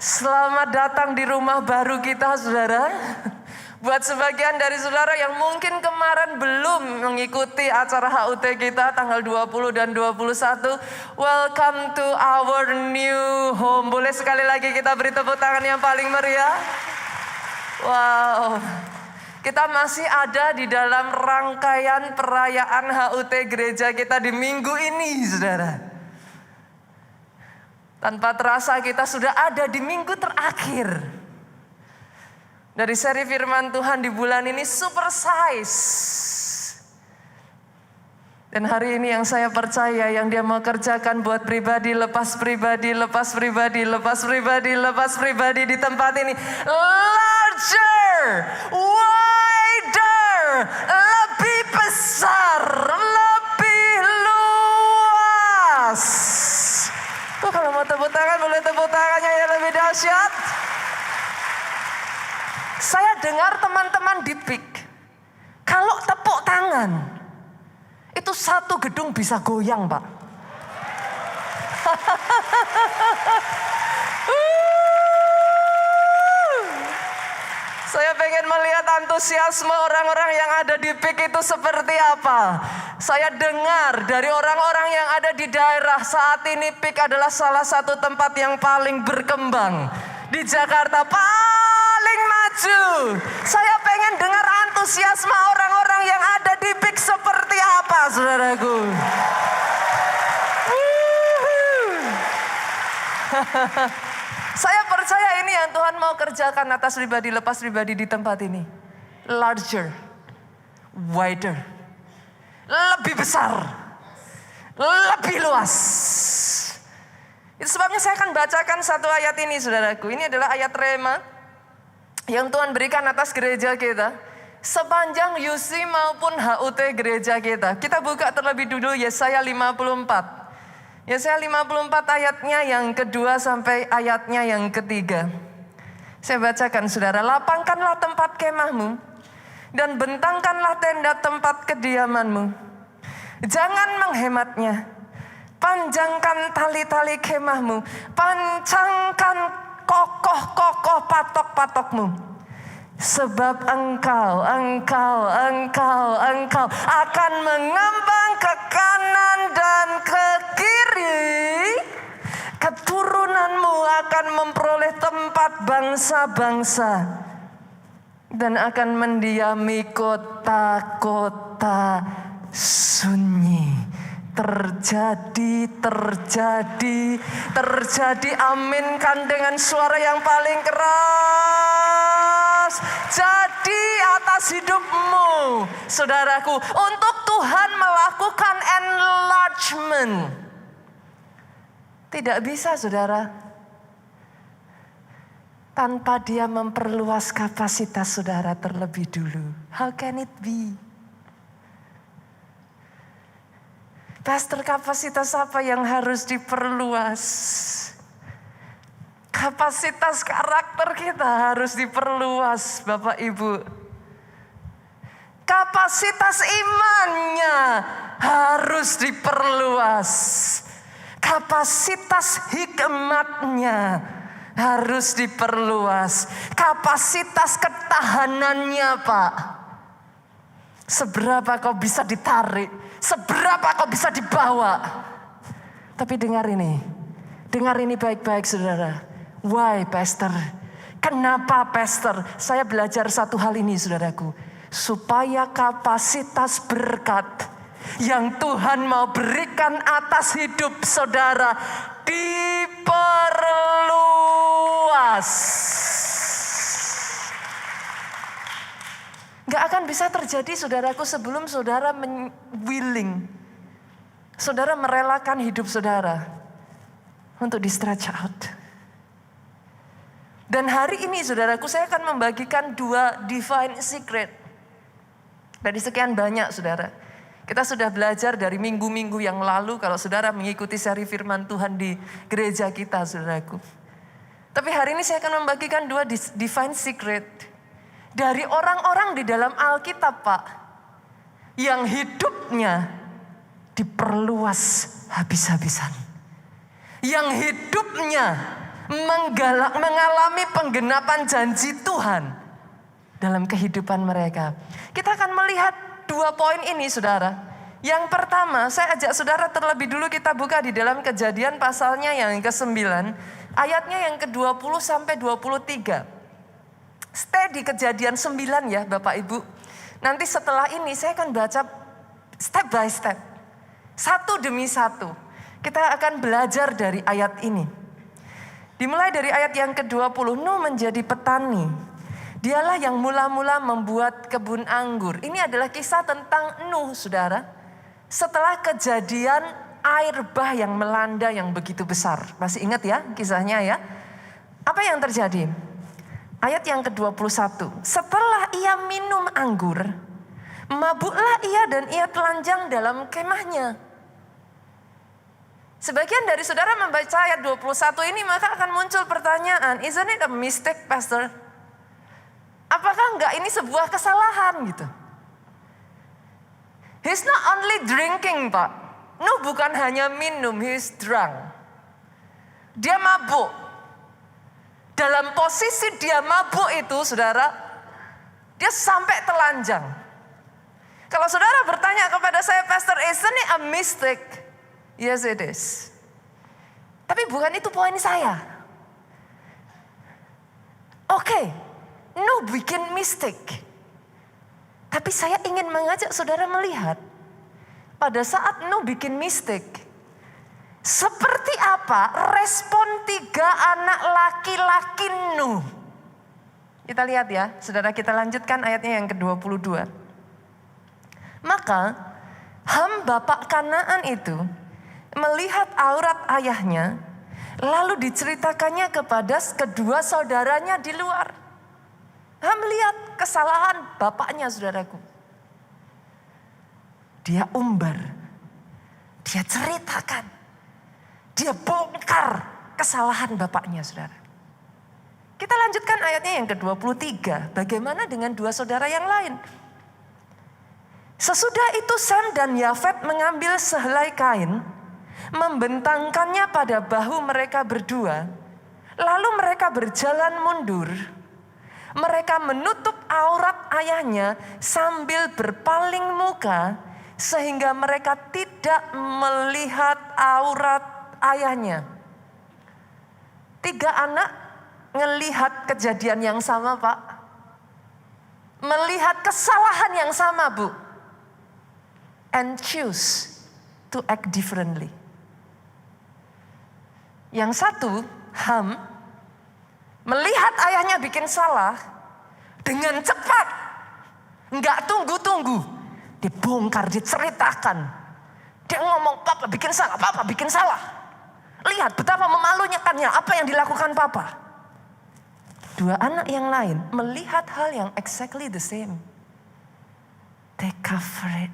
Selamat datang di rumah baru kita, saudara. Buat sebagian dari saudara yang mungkin kemarin belum mengikuti acara HUT kita tanggal 20 dan 21. Welcome to our new home. Boleh sekali lagi kita beri tepuk tangan yang paling meriah? Wow. Kita masih ada di dalam rangkaian perayaan HUT gereja kita di minggu ini, saudara. Tanpa terasa kita sudah ada di minggu terakhir dari seri firman Tuhan di bulan ini super size. Dan hari ini yang saya percaya yang dia mau kerjakan buat pribadi, lepas pribadi, lepas pribadi, lepas pribadi, lepas pribadi di tempat ini. Larger, wider, lebih besar, lebih luas. Kalau mau tepuk tangan, boleh tepuk tangannya yang lebih dahsyat. Saya dengar teman-teman di PIK, kalau tepuk tangan, itu satu gedung bisa goyang, Pak. Saya pengen melihat antusiasme orang-orang yang ada di PIK itu seperti apa. Saya dengar dari orang-orang yang ada di daerah saat ini PIK adalah salah satu tempat yang paling berkembang. Di Jakarta paling maju. Saya pengen dengar antusiasme orang-orang yang ada di PIK seperti apa, saudaraku. Saya percaya ini yang Tuhan mau kerjakan atas pribadi, lepas pribadi di tempat ini. Larger, wider, lebih besar, lebih luas. Itu sebabnya saya akan bacakan satu ayat ini, saudaraku. Ini adalah ayat rema yang Tuhan berikan atas gereja kita. Sepanjang UC maupun HUT gereja kita. Kita buka terlebih dulu Yesaya 54. Yesaya 54 ayatnya yang kedua sampai ayatnya yang ketiga. Saya bacakan, saudara. Lapangkanlah tempat kemahmu dan bentangkanlah tenda tempat kediamanmu. Jangan menghematnya. Panjangkan tali-tali kemahmu. Pancangkan kokoh-kokoh patok-patokmu. Sebab engkau akan mengembang ke kanan dan ke kiri. Keturunanmu akan memperoleh tempat bangsa-bangsa dan akan mendiami kota-kota sunyi. Terjadi, aminkan dengan suara yang paling keras. Jadi atas hidupmu, saudaraku, untuk Tuhan melakukan enlargement. Tidak bisa, saudara, tanpa dia memperluas kapasitas saudara terlebih dulu. How can it be? Pastor, kapasitas apa yang harus diperluas? Kapasitas karakter kita harus diperluas, Bapak Ibu. Kapasitas imannya harus diperluas. Kapasitas hikmatnya harus diperluas. Kapasitas ketahanannya, Pak. Seberapa kau bisa ditarik, seberapa kau bisa dibawa. Tapi dengar ini baik-baik, saudara. Why, Pastor? Kenapa, Pastor? Saya belajar satu hal ini, saudaraku. Supaya kapasitas berkat yang Tuhan mau berikan atas hidup saudara diperluas. Gak akan bisa terjadi, saudaraku, sebelum saudara willing. Saudara merelakan hidup saudara untuk di stretch out. Dan hari ini, saudaraku, saya akan membagikan 2 divine secret. Dari sekian banyak, saudara. Kita sudah belajar dari minggu-minggu yang lalu kalau saudara mengikuti seri firman Tuhan di gereja kita, saudaraku. Tapi hari ini saya akan membagikan 2 divine secret dari orang-orang di dalam Alkitab, Pak, yang hidupnya diperluas habis-habisan. Yang hidupnya mengalami penggenapan janji Tuhan dalam kehidupan mereka. Kita akan melihat 2 poin ini, saudara. Yang pertama, saya ajak saudara terlebih dulu kita buka di dalam Kejadian pasalnya yang ke-9, ayatnya yang ke-20 sampai 23. Stay di Kejadian 9 ya Bapak Ibu. Nanti setelah ini saya akan baca step by step. Satu demi satu. Kita akan belajar dari ayat ini. Dimulai dari ayat yang ke-20, Nuh menjadi petani. Dialah yang mula-mula membuat kebun anggur. Ini adalah kisah tentang Nuh, saudara. Setelah kejadian air bah yang melanda yang begitu besar. Masih ingat ya kisahnya ya? Apa yang terjadi? Ayat yang ke-21. Setelah ia minum anggur, mabuklah ia dan ia telanjang dalam kemahnya. Sebagian dari saudara membaca ayat 21 ini maka akan muncul pertanyaan, isn't it a mistake, Pastor? Apakah enggak ini sebuah kesalahan gitu? He's not only drinking, Pak. Nuh bukan hanya minum, he's drunk. Dia mabuk. Dalam posisi dia mabuk itu, saudara, dia sampai telanjang. Kalau saudara bertanya kepada saya, Pastor, isn't it a mistake? Yes, it is. Tapi bukan itu poin saya. Oke. Nuh bikin mistake. Tapi saya ingin mengajak saudara melihat. Pada saat Nuh bikin mistake. Seperti apa respon 3 anak laki-laki Nuh. Kita lihat ya. Saudara, kita lanjutkan ayatnya yang ke-22. Maka Ham bapak Kanaan itu melihat aurat ayahnya. Lalu diceritakannya kepada kedua saudaranya di luar. Ham melihat kesalahan bapaknya, saudaraku. Dia umbar. Dia ceritakan. Dia bongkar kesalahan bapaknya, saudara. Kita lanjutkan ayatnya yang ke-23. Bagaimana dengan 2 saudara yang lain? Sesudah itu Sem dan Yafet mengambil sehelai kain. Membentangkannya pada bahu mereka berdua. Lalu mereka berjalan mundur. Mereka menutup aurat ayahnya sambil berpaling muka sehingga mereka tidak melihat aurat ayahnya. 3 anak ngelihat kejadian yang sama, Pak. Melihat kesalahan yang sama, Bu. And choose to act differently. Yang satu, Ham, melihat ayahnya bikin salah, dengan cepat, nggak tunggu-tunggu, dibongkar, diceritakan. Dia ngomong, papa bikin salah. Lihat betapa memalukannya apa yang dilakukan papa. 2 anak yang lain melihat hal yang exactly the same. They cover it.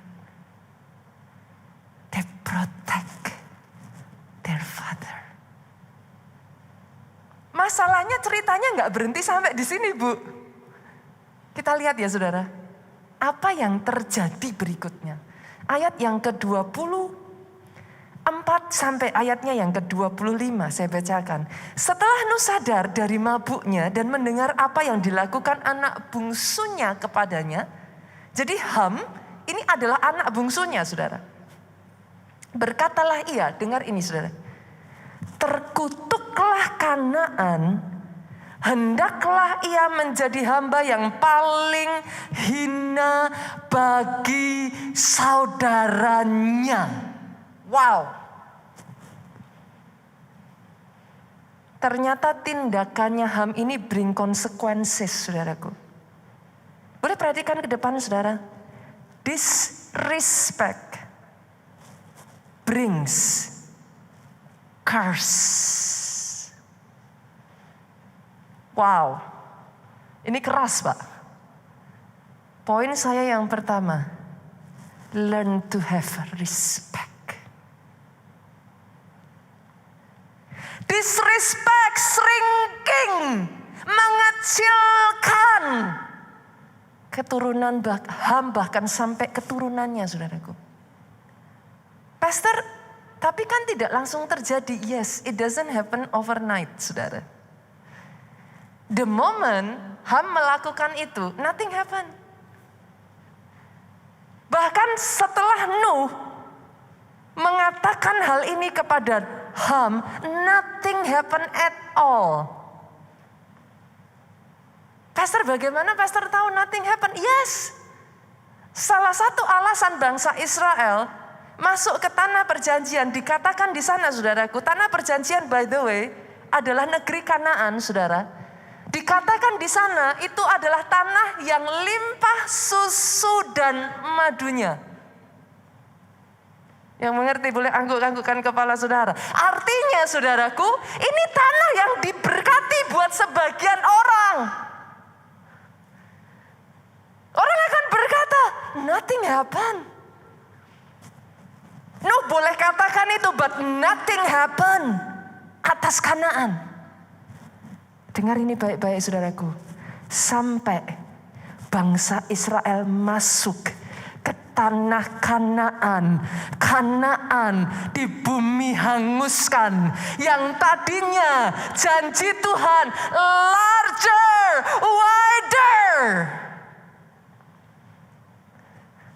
They protect their father. Masalahnya ceritanya nggak berhenti sampai di sini, Bu. Kita lihat ya, saudara. Apa yang terjadi berikutnya? Ayat yang ke-24 sampai ayatnya yang ke-25 saya bacakan. Setelah Nuh sadar dari mabuknya dan mendengar apa yang dilakukan anak bungsunya kepadanya. Jadi Ham ini adalah anak bungsunya, saudara. Berkatalah ia, dengar ini, saudara. Terkutuklah Kanaan, hendaklah ia menjadi hamba yang paling hina bagi saudaranya. Wow. Ternyata tindakannya Ham ini bring consequences, saudaraku. Boleh perhatikan ke depan, saudara. Disrespect brings curse. Wow, ini keras, Pak. Poin saya yang pertama, learn to have respect. Disrespect, shrinking, mengecilkan keturunan Ham bahkan sampai keturunannya, saudaraku. Pastor, Tapi kan tidak langsung terjadi. Yes, it doesn't happen overnight, saudara. The moment Ham melakukan itu, nothing happen. Bahkan setelah Nuh mengatakan hal ini kepada Ham, nothing happen at all. Pastor, bagaimana pastor tahu nothing happen? Yes. Salah satu alasan bangsa Israel masuk ke tanah perjanjian, dikatakan di sana saudaraku, tanah perjanjian by the way adalah negeri Kanaan, saudara. Dikatakan di sana itu adalah tanah yang limpah susu dan madunya. Yang mengerti boleh angguk-anggukkan kepala saudara. Artinya saudaraku, ini tanah yang diberkati buat sebagian orang. Orang akan berkata, nothing happen. Nuh boleh katakan itu, but nothing happen atas Kanaan. Dengar ini baik-baik saudaraku. Sampai bangsa Israel masuk ke tanah Kanaan. Kanaan di bumi hanguskan. Yang tadinya janji Tuhan larger, wider.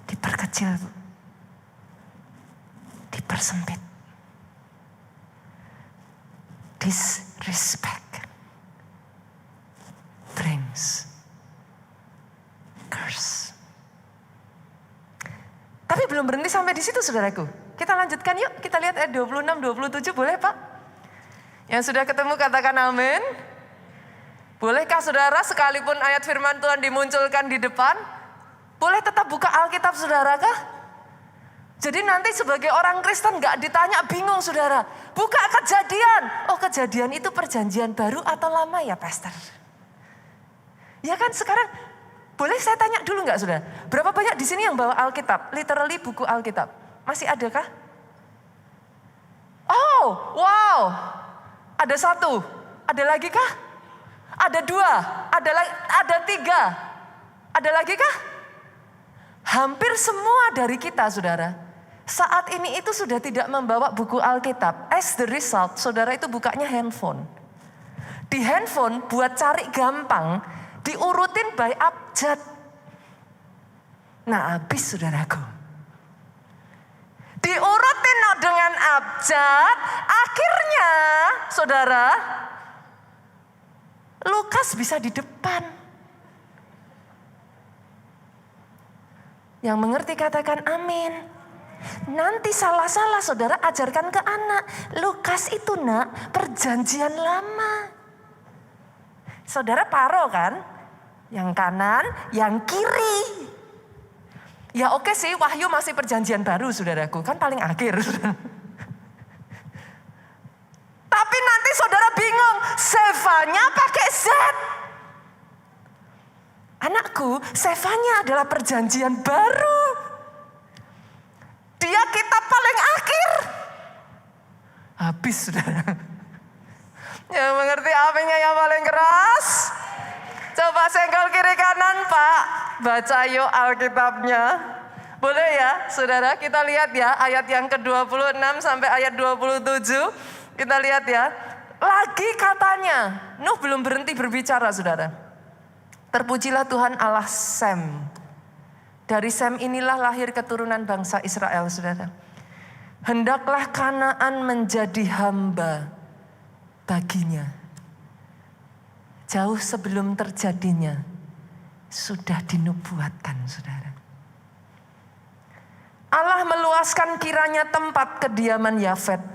Diperkecil, dipersempit. Disrespect brings curse. Tapi belum berhenti sampai di situ saudaraku. Kita lanjutkan yuk, kita lihat ayat 26-27 boleh Pak? Yang sudah ketemu katakan amin. Bolehkah saudara sekalipun ayat firman Tuhan dimunculkan di depan, boleh tetap buka Alkitab saudara kah? Jadi nanti sebagai orang Kristen gak ditanya bingung saudara. Buka Kejadian. Oh Kejadian itu perjanjian baru atau lama ya pastor? Ya kan sekarang, boleh saya tanya dulu gak saudara? Berapa banyak di sini yang bawa Alkitab? Literally buku Alkitab. Masih adakah? Oh wow. Ada satu. Ada lagi kah? Ada dua. Ada tiga. Ada lagi kah? Hampir semua dari kita saudara, saat ini itu sudah tidak membawa buku Alkitab. As the result, saudara itu bukanya handphone. Di handphone buat cari gampang, diurutin by abjad. Nah habis saudaraku. Diurutin dengan abjad, akhirnya saudara, Lukas bisa di depan. Yang mengerti katakan amin. Nanti salah-salah saudara ajarkan ke anak. Lukas itu nak perjanjian lama. Saudara paro kan? Yang kanan, yang kiri. Ya oke sih Wahyu masih perjanjian baru saudaraku. Kan paling akhir. Tapi nanti saudara bingung. Sefanya pakai Z. Anakku, Sefanya adalah perjanjian baru. Dia kitab paling akhir. Habis saudara. Yang mengerti apinya yang paling keras? Coba senggol kiri kanan Pak. Baca yuk Alkitabnya. Boleh ya saudara, kita lihat ya ayat yang ke-26 sampai ayat 27. Kita lihat ya. Lagi katanya, Nuh belum berhenti berbicara saudara. Terpujilah Tuhan Allah Sem. Dari Sem inilah lahir keturunan bangsa Israel, saudara. Hendaklah Kanaan menjadi hamba baginya. Jauh sebelum terjadinya, sudah dinubuatkan, saudara. Allah meluaskan kiranya tempat kediaman Yafet.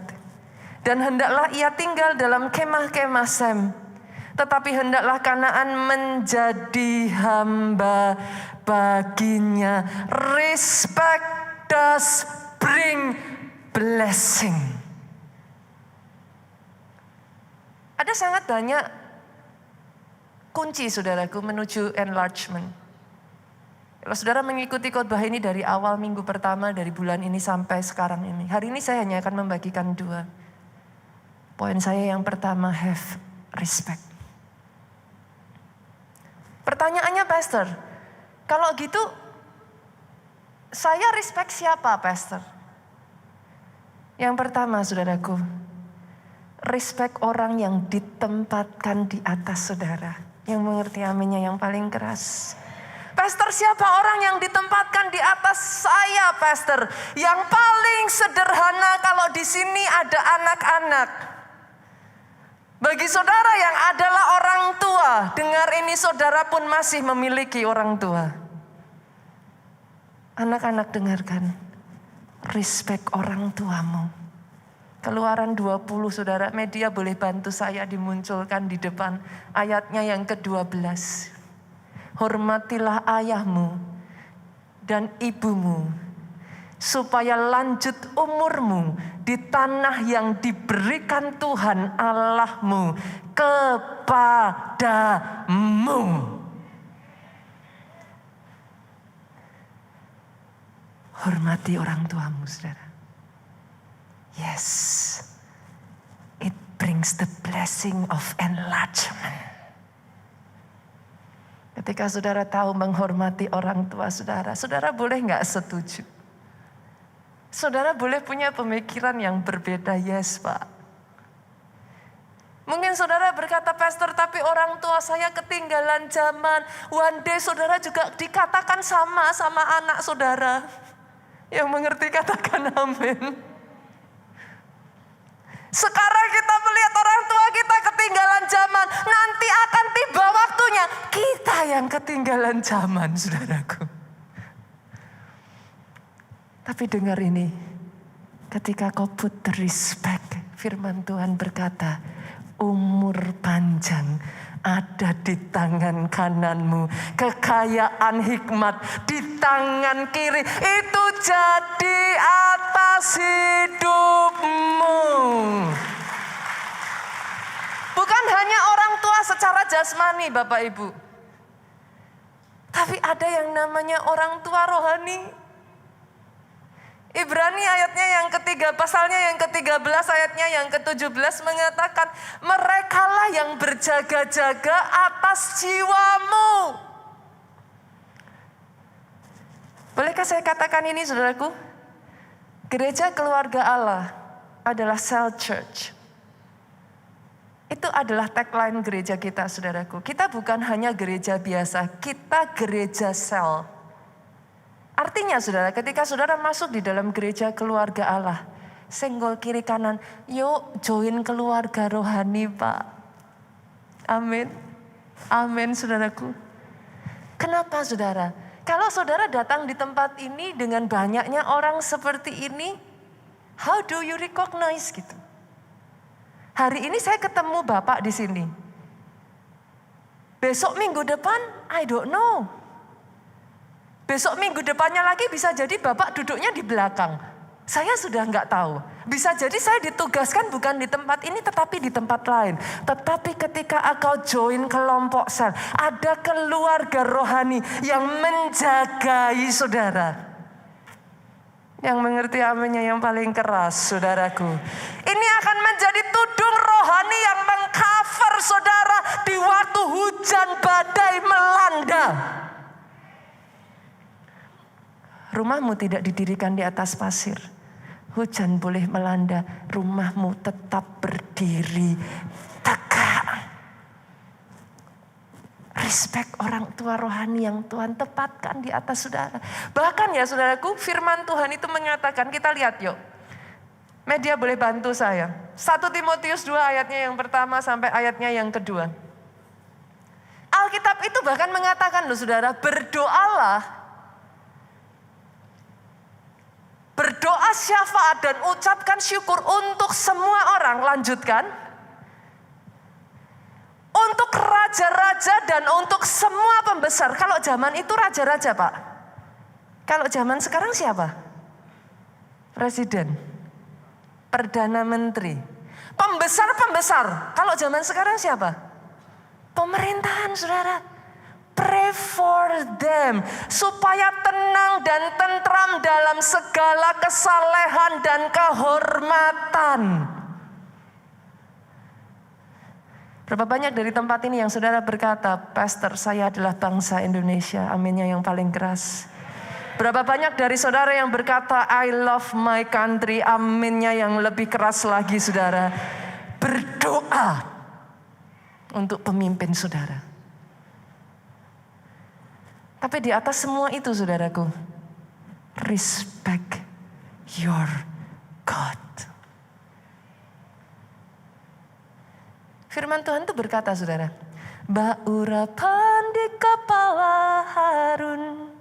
Dan hendaklah ia tinggal dalam kemah-kemah Sem. Tetapi hendaklah Kanaan menjadi hamba baginya. Respect does bring blessing. Ada sangat banyak kunci saudaraku menuju enlargement. Kalau saudara mengikuti khotbah ini dari awal minggu pertama dari bulan ini sampai sekarang ini. Hari ini saya hanya akan membagikan 2. Poin saya yang pertama, have respect. Pertanyaannya pastor, kalau gitu saya respect siapa pastor? Yang pertama saudaraku, respect orang yang ditempatkan di atas saudara. Yang mengerti aminnya yang paling keras. Pastor, siapa orang yang ditempatkan di atas saya, Pastor? Yang paling sederhana kalau di sini ada anak-anak. Bagi saudara yang adalah orang tua, dengar ini, saudara pun masih memiliki orang tua. Anak-anak dengarkan, respect orang tuamu. Keluaran 20 saudara, media boleh bantu saya dimunculkan di depan ayatnya yang ke-12. Hormatilah ayahmu dan ibumu, supaya lanjut umurmu di tanah yang diberikan Tuhan Allahmu kepadamu. Hormati orang tuamu, saudara. Yes, it brings the blessing of enlargement. Ketika saudara tahu menghormati orang tua saudara, saudara boleh nggak setuju? Saudara boleh punya pemikiran yang berbeda, yes Pak. Mungkin saudara berkata, Pastor, tapi orang tua saya ketinggalan zaman. One day saudara juga dikatakan sama anak saudara. Yang mengerti katakan amin. Sekarang kita melihat orang tua kita ketinggalan zaman. Nanti akan tiba waktunya kita yang ketinggalan zaman, saudaraku. Tapi dengar ini, ketika kau put the respect, firman Tuhan berkata, umur panjang ada di tangan kananmu. Kekayaan hikmat di tangan kiri. Itu jadi atas hidupmu. Bukan hanya orang tua secara jasmani Bapak Ibu. Tapi ada yang namanya orang tua rohani. Ibrani ayatnya yang ketiga, pasalnya yang ke-13 ayatnya yang ke-17 mengatakan, merekalah yang berjaga-jaga atas jiwamu. Bolehkah saya katakan ini saudaraku? Gereja keluarga Allah adalah cell church. Itu adalah tagline gereja kita saudaraku. Kita bukan hanya gereja biasa, kita gereja sel. Artinya saudara, ketika saudara masuk di dalam gereja keluarga Allah, senggol kiri kanan, yuk join keluarga rohani Pak. Amin. Amin saudaraku. Kenapa saudara? Kalau saudara datang di tempat ini dengan banyaknya orang seperti ini, how do you recognize gitu? Hari ini saya ketemu Bapak di sini. Besok minggu depan, I don't know. Besok minggu depannya lagi bisa jadi Bapak duduknya di belakang. Saya sudah nggak tahu. Bisa jadi saya ditugaskan bukan di tempat ini tetapi di tempat lain. Tetapi ketika engkau join kelompok sel, ada keluarga rohani yang menjagai saudara. Yang mengerti aminnya yang paling keras saudaraku. Ini akan menjadi tudung rohani yang mengcover saudara di waktu hujan badai melanda. Rumahmu tidak didirikan di atas pasir. Hujan boleh melanda, rumahmu tetap berdiri tegak. Respect orang tua rohani yang Tuhan tempatkan di atas saudara. Bahkan ya saudaraku, firman Tuhan itu mengatakan, kita lihat yuk. Media boleh bantu saya. 1 Timotius 2 ayatnya yang pertama sampai ayatnya yang kedua. Alkitab itu bahkan mengatakan loh saudara, berdoa syafaat dan ucapkan syukur untuk semua orang. Lanjutkan. Untuk raja-raja dan untuk semua pembesar. Kalau zaman itu raja-raja Pak. Kalau zaman sekarang siapa? Presiden. Perdana Menteri. Pembesar-pembesar. Kalau zaman sekarang siapa? Pemerintahan saudara. Pray for them, supaya tenang dan tentram dalam segala kesalehan dan kehormatan. Berapa banyak dari tempat ini yang saudara berkata, Pastor, saya adalah bangsa Indonesia. Aminnya yang paling keras. Berapa banyak dari saudara yang berkata, I love my country, aminnya yang lebih keras lagi saudara. Berdoa untuk pemimpin saudara. Tapi di atas semua itu saudaraku, respect your God. Firman Tuhan itu berkata saudara, baurapan di kepala Harun,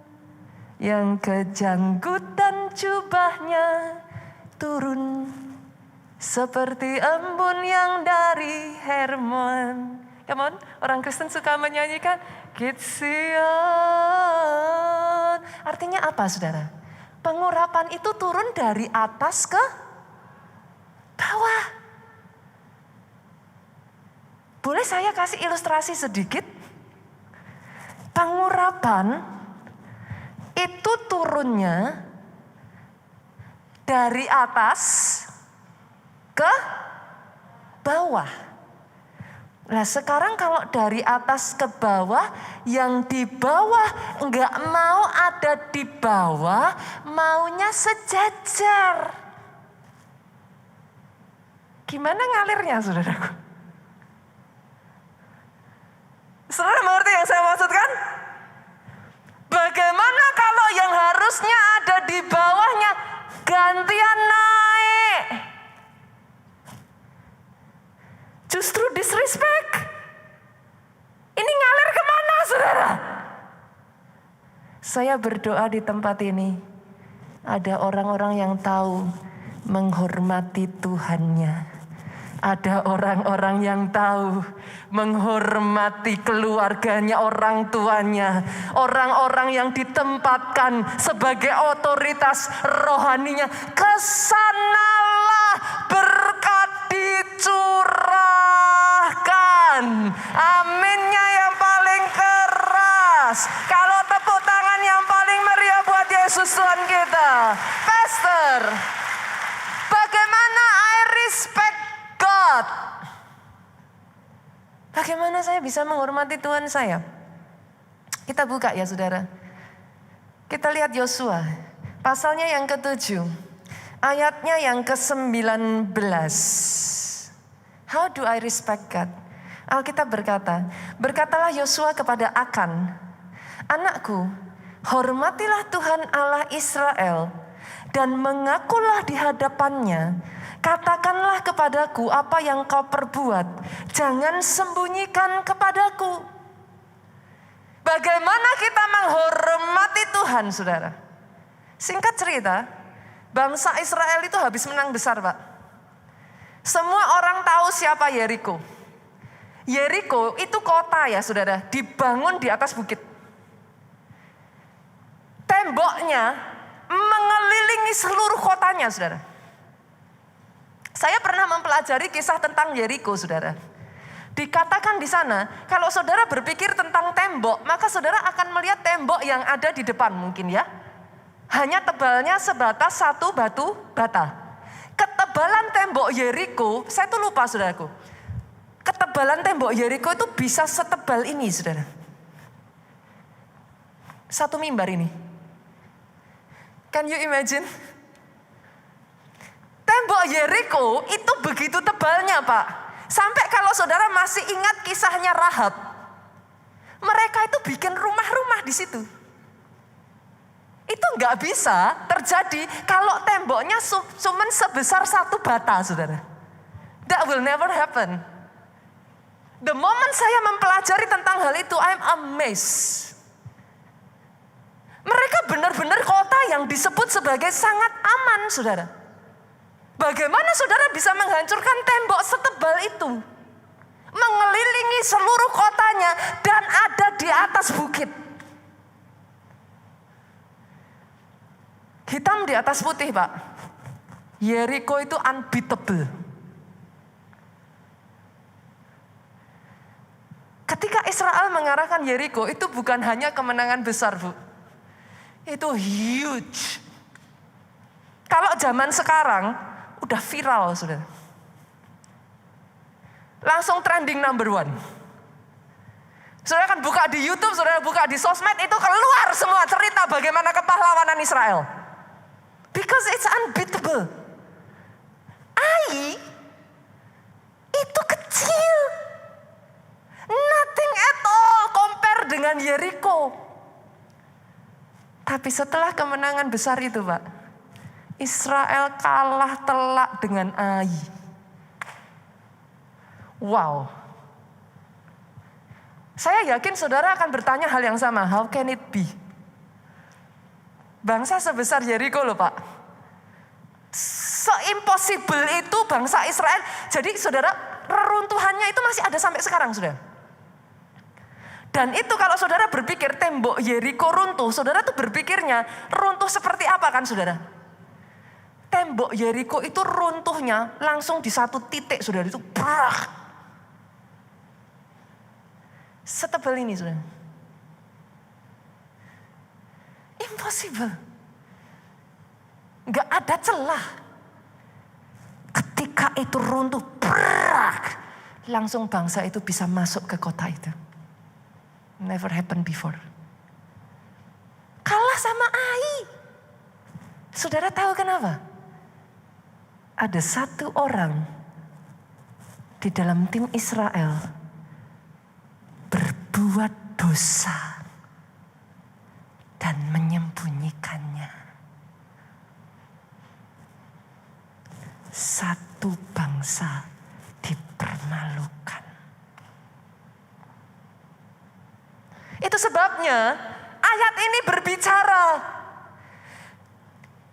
yang kejanggutan jubahnya turun seperti embun yang dari Hermon. Come on, orang Kristen suka menyanyikan Gideon. Artinya apa saudara? Pengurapan itu turun dari atas ke bawah. Boleh saya kasih ilustrasi sedikit? Pengurapan itu turunnya dari atas ke bawah. Nah sekarang kalau dari atas ke bawah, yang di bawah enggak mau ada di bawah, maunya sejajar. Gimana ngalirnya saudaraku? Saudara mengerti yang saya maksudkan? Bagaimana kalau yang harusnya ada di bawahnya gantian naik? Justru disrespect. Ini ngalir kemana saudara? Saya berdoa di tempat ini. Ada orang-orang yang tahu menghormati Tuhannya. Ada orang-orang yang tahu menghormati keluarganya, orang tuanya. Orang-orang yang ditempatkan sebagai otoritas rohaninya. Kesanalah berkat dicurahkan. Aminnya yang paling keras. Kalau tepuk tangan yang paling meriah buat Yesus Tuhan kita. Pastor, bagaimana I respect God? Bagaimana saya bisa menghormati Tuhan saya? Kita buka ya saudara. Kita lihat Yosua. Pasalnya yang ke-7. Ayatnya yang ke-19. How do I respect God? Alkitab berkata, berkatalah Yosua kepada Akan, anakku, hormatilah Tuhan Allah Israel dan mengakulah di hadapannya. Katakanlah kepadaku apa yang kau perbuat. Jangan sembunyikan kepadaku. Bagaimana kita menghormati Tuhan, saudara? Singkat cerita, bangsa Israel itu habis menang besar, Pak. Semua orang tahu siapa Yeriko. Yeriko itu kota ya, saudara. Dibangun di atas bukit. Temboknya mengelilingi seluruh kotanya, saudara. Saya pernah mempelajari kisah tentang Yeriko, saudara. Dikatakan di sana, kalau saudara berpikir tentang tembok, maka saudara akan melihat tembok yang ada di depan mungkin ya. Hanya tebalnya sebatas satu batu bata. Ketebalan tembok Yeriko, saya tuh lupa saudaraku. Ketebalan tembok Yeriko itu bisa setebal ini, saudara. Satu mimbar ini. Can you imagine? Tembok Yeriko itu begitu tebalnya, Pak. Sampai kalau saudara masih ingat kisahnya Rahab. Mereka itu bikin rumah-rumah di situ. Itu nggak bisa terjadi kalau temboknya cuma sebesar satu bata, saudara. That will never happen. The moment saya mempelajari tentang hal itu, I'm amazed. Mereka benar-benar kota yang disebut sebagai sangat aman, saudara. Bagaimana saudara bisa menghancurkan tembok setebal itu? Mengelilingi seluruh kotanya dan ada di atas bukit. Hitam di atas putih, Pak. Yeriko itu unbeatable. Ketika Israel mengarahkan Yeriko, itu bukan hanya kemenangan besar, Bu. Itu huge. Kalau zaman sekarang, udah viral, saudara. Langsung trending number 1. Saudara kan buka di YouTube, saudara buka di sosmed, itu keluar semua cerita bagaimana kepahlawanan Israel. Because it's unbeatable. Ai itu kecil. Nothing at all compare dengan Yeriko. Tapi setelah kemenangan besar itu Pak, Israel kalah telak dengan Ai. Wow. Saya yakin saudara akan bertanya hal yang sama. How can it be? Bangsa sebesar Yeriko loh Pak. Se-impossible itu bangsa Israel. Jadi saudara, reruntuhannya itu masih ada sampai sekarang saudara. Dan itu kalau saudara berpikir tembok Yeriko runtuh, saudara tuh berpikirnya runtuh seperti apa kan saudara? Tembok Yeriko itu runtuhnya langsung di satu titik saudara, itu brak. Setebal ini saudara. Impossible. Gak ada celah. Ketika itu runtuh, brak. Langsung bangsa itu bisa masuk ke kota itu. Never happened before. Kalah sama Ai. Saudara tahu kenapa? Ada satu orang di dalam tim Israel berbuat dosa dan menyembunyikannya. Satu bangsa dipermalukan. Itu sebabnya ayat ini berbicara,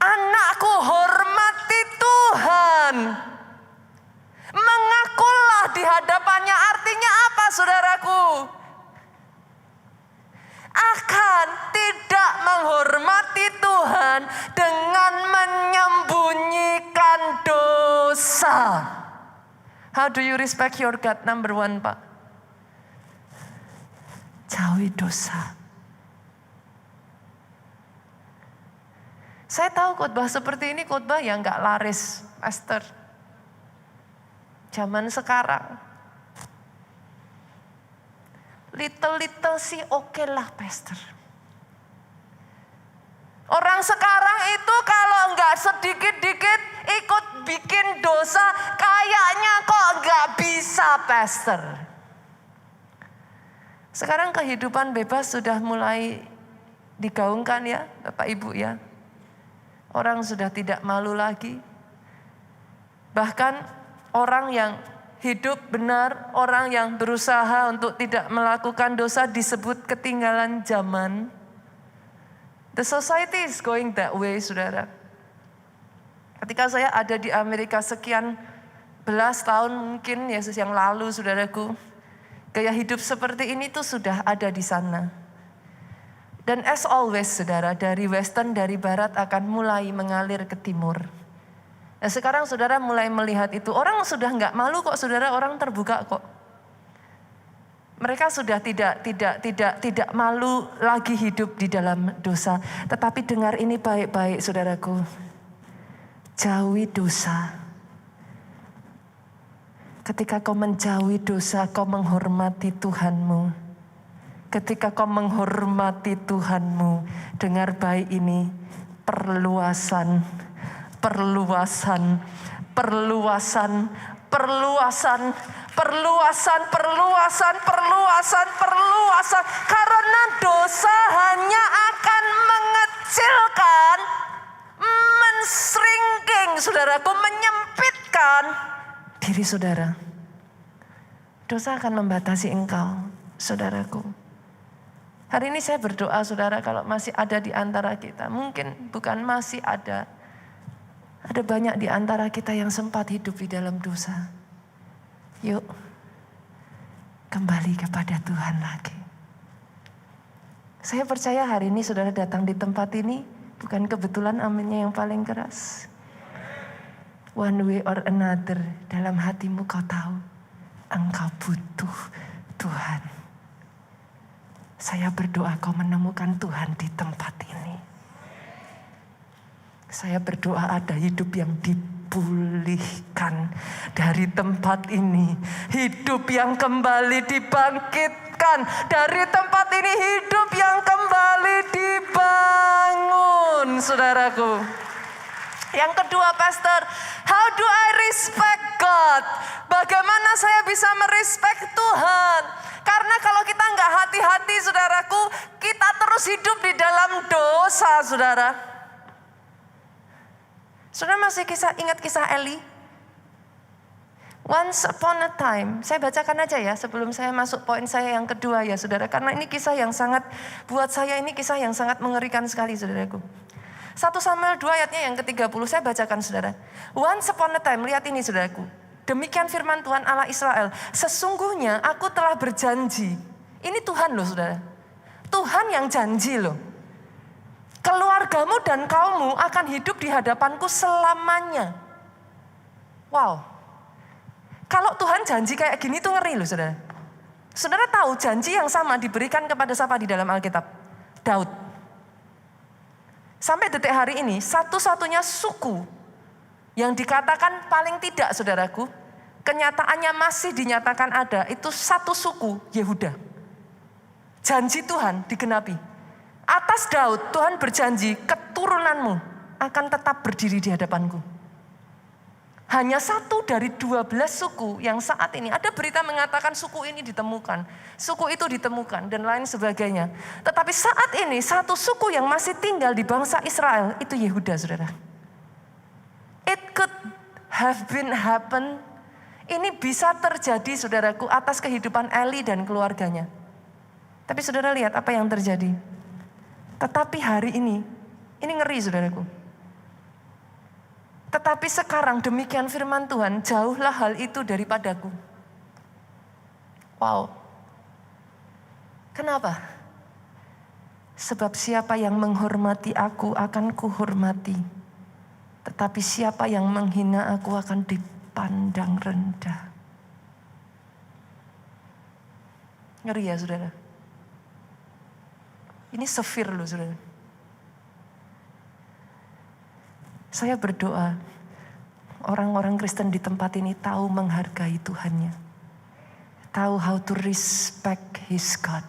anakku hormati Tuhan. Mengakulah di hadapannya, artinya apa saudaraku? Akan tidak menghormati Tuhan dengan menyembunyikan dosa. How do you respect your God? Number one, Pak. Jauhi dosa. Saya tahu khotbah seperti ini khotbah yang gak laris, Pastor. Zaman sekarang. Little sih oke lah, Pastor. Orang sekarang itu kalau nggak sedikit-dikit ikut bikin dosa, kayaknya kok nggak bisa, Pastor. Sekarang kehidupan bebas sudah mulai digaungkan ya, Bapak Ibu ya. Orang sudah tidak malu lagi. Bahkan orang yang hidup benar, orang yang berusaha untuk tidak melakukan dosa disebut ketinggalan zaman. The society is going that way, saudara. Ketika saya ada di Amerika sekian belas tahun mungkin Yesus yang lalu, saudaraku, gaya hidup seperti ini tuh sudah ada di sana. Dan as always, saudara, dari western, dari barat akan mulai mengalir ke timur. Nah sekarang saudara mulai melihat itu. Orang sudah nggak malu kok saudara, orang terbuka kok. Mereka sudah tidak malu lagi hidup di dalam dosa. Tetapi dengar ini baik-baik saudaraku. Jauhi dosa. Ketika kau menjauhi dosa, kau menghormati Tuhanmu. Ketika kau menghormati Tuhanmu, dengar baik ini, perluasan. Karena dosa hanya akan mengecilkan, men-shrinking, saudaraku, menyempitkan diri saudara. Dosa akan membatasi engkau, saudaraku. Hari ini saya berdoa saudara kalau masih ada di antara kita. Mungkin bukan masih ada. Ada banyak di antara kita yang sempat hidup di dalam dosa. Yuk, kembali kepada Tuhan lagi. Saya percaya hari ini saudara datang di tempat ini bukan kebetulan aminnya yang paling keras. One way or another, dalam hatimu kau tahu engkau butuh Tuhan. Saya berdoa kau menemukan Tuhan di tempat ini. Saya berdoa ada hidup yang dipulihkan dari tempat ini. Hidup yang kembali dibangkitkan rasakan dari tempat ini hidup yang kembali dibangun, saudaraku. Yang kedua, Pastor, how do I respect God? Bagaimana saya bisa merespek Tuhan? Karena kalau kita nggak hati-hati, saudaraku, kita terus hidup di dalam dosa, saudara. Saudara masih ingat kisah Eli? Once upon a time, saya bacakan aja ya sebelum saya masuk poin saya yang kedua ya saudara. Karena ini kisah yang sangat, buat saya ini kisah yang sangat mengerikan sekali saudaraku. 1 Samuel 2 ayatnya yang ke-30 saya bacakan saudara. Once upon a time, lihat ini saudaraku. Demikian firman Tuhan Allah Israel. Sesungguhnya aku telah berjanji. Ini Tuhan loh saudara. Tuhan yang janji loh. Keluargamu dan kaummu akan hidup di hadapanku selamanya. Wow. Kalau Tuhan janji kayak gini tuh ngeri loh saudara. Saudara tahu janji yang sama diberikan kepada siapa di dalam Alkitab? Daud. Sampai detik hari ini satu-satunya suku yang dikatakan paling tidak saudaraku, kenyataannya masih dinyatakan ada, itu satu suku, Yehuda. Janji Tuhan digenapi. Atas Daud Tuhan berjanji keturunanmu akan tetap berdiri di hadapanku. Hanya 1 dari 12 suku yang saat ini ada berita mengatakan suku ini ditemukan, suku itu ditemukan dan lain sebagainya. Tetapi saat ini satu suku yang masih tinggal di bangsa Israel itu Yehuda, saudara. It could have been happen. Ini bisa terjadi saudaraku atas kehidupan Eli dan keluarganya. Tapi saudara lihat apa yang terjadi. Tetapi hari ini ngeri saudaraku. Tetapi sekarang demikian firman Tuhan, jauhlah hal itu daripadaku. Wow. Kenapa? Sebab siapa yang menghormati aku akan kuhormati. Tetapi siapa yang menghina aku akan dipandang rendah. Ngeri ya saudara. Ini severe loh saudara. Saya berdoa, orang-orang Kristen di tempat ini tahu menghargai Tuhannya. Tahu how to respect His God.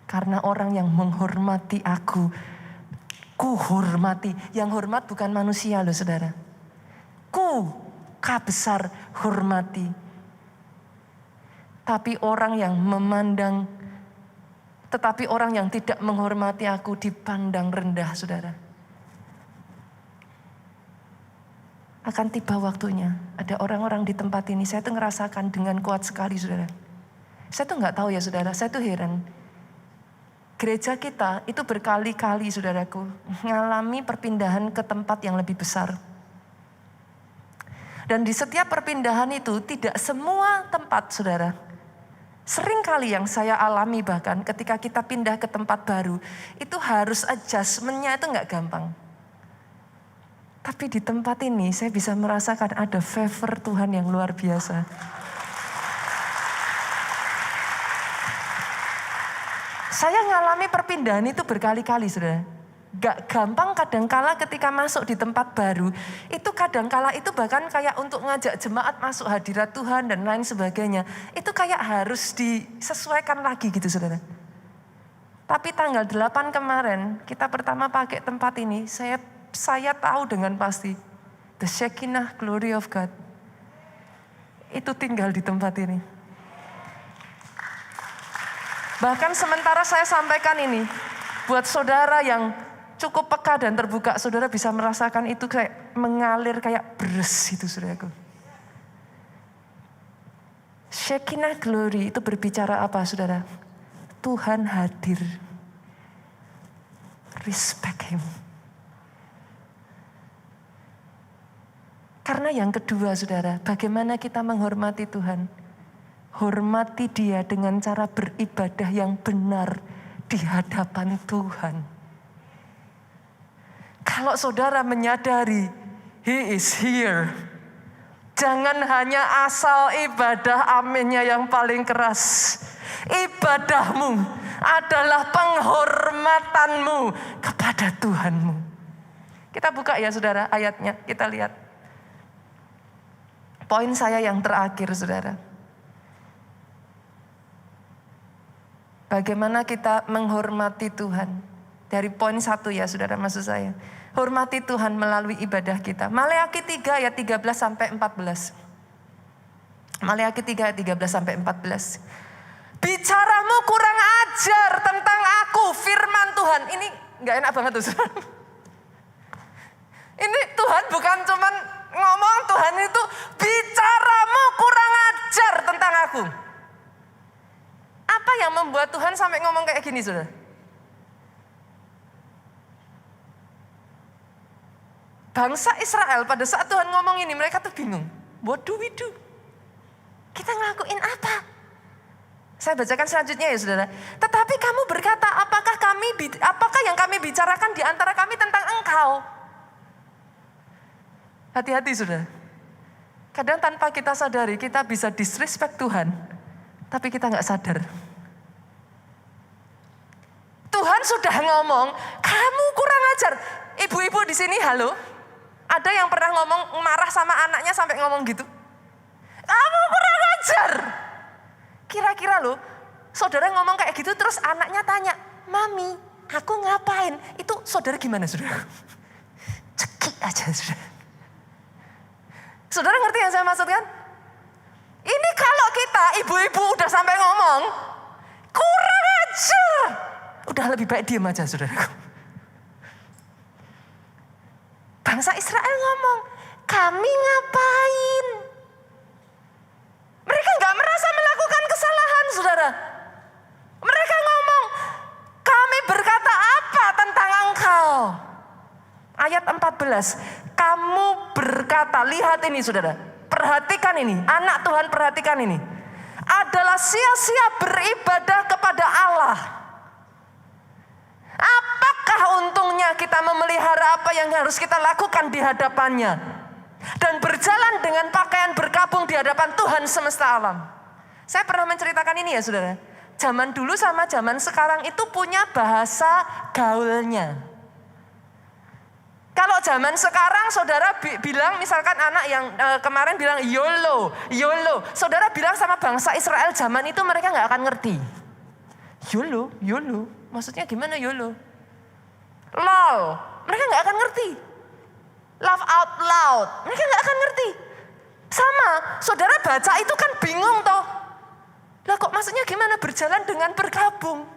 Karena orang yang menghormati aku, ku hormati. Yang hormat bukan manusia loh saudara. Ka besar hormati. Tapi orang yang memandang, tetapi orang yang tidak menghormati aku dipandang rendah saudara. Akan tiba waktunya, ada orang-orang di tempat ini, saya tuh ngerasakan dengan kuat sekali saudara. Saya tuh gak tahu ya saudara, saya tuh heran. Gereja kita itu berkali-kali saudaraku, mengalami perpindahan ke tempat yang lebih besar. Dan di setiap perpindahan itu tidak semua tempat saudara. Sering kali yang saya alami bahkan ketika kita pindah ke tempat baru, itu harus adjustment-nya itu gak gampang. Tapi di tempat ini saya bisa merasakan ada favor Tuhan yang luar biasa. Saya ngalami perpindahan itu berkali-kali saudara. Gak gampang kadangkala ketika masuk di tempat baru. Itu kadangkala itu bahkan kayak untuk ngajak jemaat masuk hadirat Tuhan dan lain sebagainya. Itu kayak harus disesuaikan lagi gitu saudara. Tapi tanggal 8 kemarin kita pertama pakai tempat ini. Saya tahu dengan pasti, the Shekinah glory of God, itu tinggal di tempat ini. Bahkan sementara saya sampaikan ini, buat saudara yang cukup peka dan terbuka, saudara bisa merasakan itu kayak mengalir kayak beres itu saudaraku. Shekinah glory itu berbicara apa saudara? Tuhan hadir. Respect Him. Karena yang kedua saudara, bagaimana kita menghormati Tuhan? Hormati Dia dengan cara beribadah yang benar di hadapan Tuhan. Kalau saudara menyadari, He is here. Jangan hanya asal ibadah aminnya yang paling keras. Ibadahmu adalah penghormatanmu kepada Tuhanmu. Kita buka ya saudara ayatnya, kita lihat. Poin saya yang terakhir saudara. Bagaimana kita menghormati Tuhan. Dari poin 1 ya saudara, maksud saya. Hormati Tuhan melalui ibadah kita. Maleakhi 3 ayat 13 sampai 14. Maleakhi 3 ayat 13 sampai 14. Bicaramu kurang ajar tentang aku, firman Tuhan. Ini gak enak banget tuh saudara. Ini Tuhan bukan cuman ngomong, Tuhan itu bicaramu kurang ajar tentang aku. Apa yang membuat Tuhan sampai ngomong kayak gini saudara? Bangsa Israel pada saat Tuhan ngomong ini mereka tuh bingung. What do we do? Kita ngelakuin apa? Saya bacakan selanjutnya ya saudara. Tetapi kamu berkata, apakah yang kami bicarakan di antara kami tentang engkau? Hati-hati saudara. Kadang tanpa kita sadari kita bisa disrespect Tuhan. Tapi kita gak sadar. Tuhan sudah ngomong, kamu kurang ajar. Ibu-ibu di sini, halo? Ada yang pernah ngomong marah sama anaknya sampai ngomong gitu? Kamu kurang ajar. Kira-kira loh, saudara ngomong kayak gitu terus anaknya tanya, Mami, aku ngapain? Itu saudara gimana saudara? Cekik aja saudara. Saudara ngerti yang saya maksudkan? Ini kalau kita ibu-ibu udah sampai ngomong, kurang ajar. Udah lebih baik diam aja saudaraku. Bangsa Israel ngomong, kami ngapain? Mereka gak merasa melakukan kesalahan saudara. Mereka ngomong, kami berkata apa tentang engkau? Ayat 14, kamu berkata, lihat ini saudara. Perhatikan ini, anak Tuhan perhatikan ini. Adalah sia-sia beribadah kepada Allah. Apakah untungnya kita memelihara apa yang harus kita lakukan di hadapannya. Dan berjalan dengan pakaian berkabung di hadapan Tuhan semesta alam. Saya pernah menceritakan ini ya saudara. Zaman dulu sama zaman sekarang itu punya bahasa gaulnya. Kalau zaman sekarang saudara bilang misalkan anak yang kemarin bilang YOLO. Saudara bilang sama bangsa Israel zaman itu mereka gak akan ngerti. YOLO. Maksudnya gimana YOLO? LOL. Mereka gak akan ngerti. Laugh out loud. Mereka gak akan ngerti. Sama, saudara baca itu kan bingung toh. Lah kok maksudnya gimana berjalan dengan bergabung?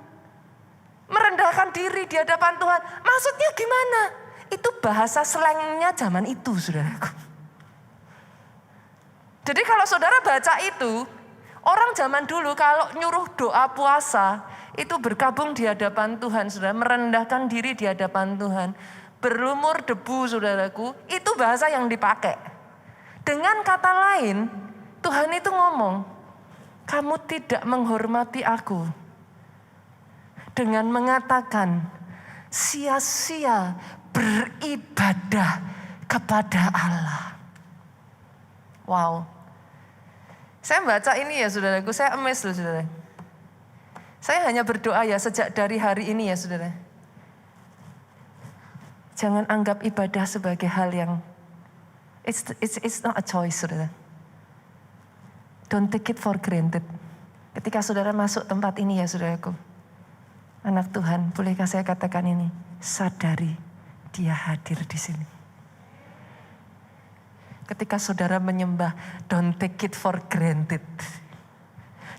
Merendahkan diri di hadapan Tuhan. Maksudnya gimana? Itu bahasa slangnya zaman itu saudaraku. Jadi kalau saudara baca itu, orang zaman dulu kalau nyuruh doa puasa, itu bergabung di hadapan Tuhan, saudara, merendahkan diri di hadapan Tuhan. Berlumur debu saudaraku, itu bahasa yang dipakai. Dengan kata lain, Tuhan itu ngomong, kamu tidak menghormati aku. Dengan mengatakan, sia-sia beribadah kepada Allah. Wow. Saya baca ini ya saudaraku, saya amazed loh saudara. Saya hanya berdoa ya sejak dari hari ini ya saudara. Jangan anggap ibadah sebagai hal yang it's not a choice saudara. Don't take it for granted. Ketika saudara masuk tempat ini ya saudaraku. Anak Tuhan, bolehkah saya katakan ini? Sadari dia hadir di sini. Ketika saudara menyembah, don't take it for granted.